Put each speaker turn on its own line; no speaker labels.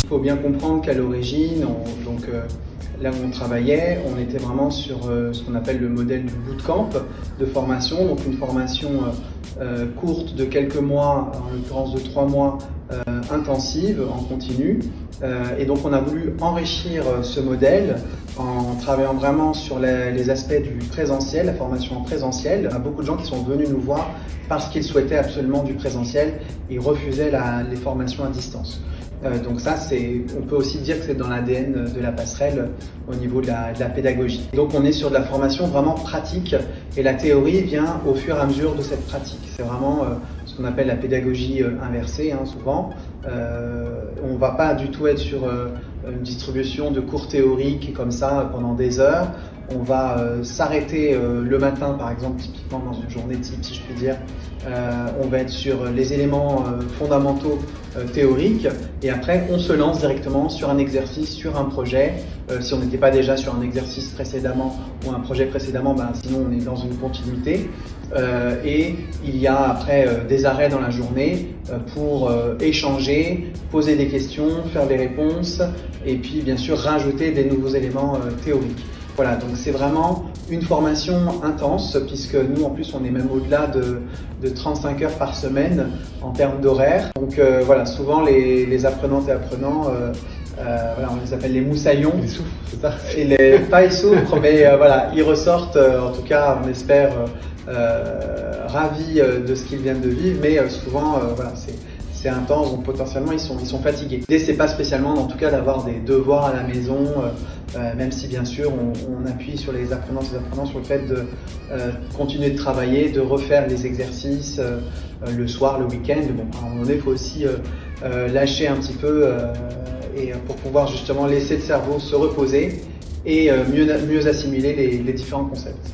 Il faut bien comprendre qu'à l'origine, là où on travaillait, on était vraiment sur ce qu'on appelle le modèle du bootcamp de formation, donc une formation courte de quelques mois, en l'occurrence de 3 mois, intensive, en continu. Et donc on a voulu enrichir ce modèle en travaillant vraiment sur les aspects du présentiel, la formation en présentiel. Il y a beaucoup de gens qui sont venus nous voir parce qu'ils souhaitaient absolument du présentiel et refusaient les formations à distance. Donc ça, on peut aussi dire que c'est dans l'ADN de la passerelle au niveau de la pédagogie. Donc on est sur de la formation vraiment pratique et la théorie vient au fur et à mesure de cette pratique. C'est vraiment ce qu'on appelle la pédagogie inversée, souvent. On ne va pas du tout être sur une distribution de cours théoriques comme ça pendant des heures. On va s'arrêter le matin, par exemple, typiquement dans une journée type, si je puis dire. On va être sur les éléments fondamentaux théoriques et après on se lance directement sur un exercice, sur un projet. Si on n'était pas déjà sur un exercice précédemment ou un projet précédemment, sinon on est dans une continuité. Et il y a après des arrêts dans la journée pour échanger, poser des questions, faire des réponses et puis bien sûr rajouter des nouveaux éléments théoriques. Voilà, donc c'est vraiment une formation intense puisque nous en plus on est même au-delà de 35 heures par semaine en termes d'horaire. Donc voilà, souvent les apprenantes et apprenants, on les appelle les moussaillons.
Ils souffrent, c'est ça?
Pas ils souffrent, mais voilà, ils ressortent, en tout cas on espère, ravis de ce qu'ils viennent de vivre, mais souvent voilà, c'est intense, donc potentiellement ils sont fatigués. L'idée c'est pas spécialement en tout cas d'avoir des devoirs à la maison, même si bien sûr on appuie sur les apprenants et les apprenants sur le fait de continuer de travailler, de refaire les exercices le soir, le week-end. Bon, à un moment donné il faut aussi lâcher un petit peu et pour pouvoir justement laisser le cerveau se reposer et mieux assimiler les différents concepts.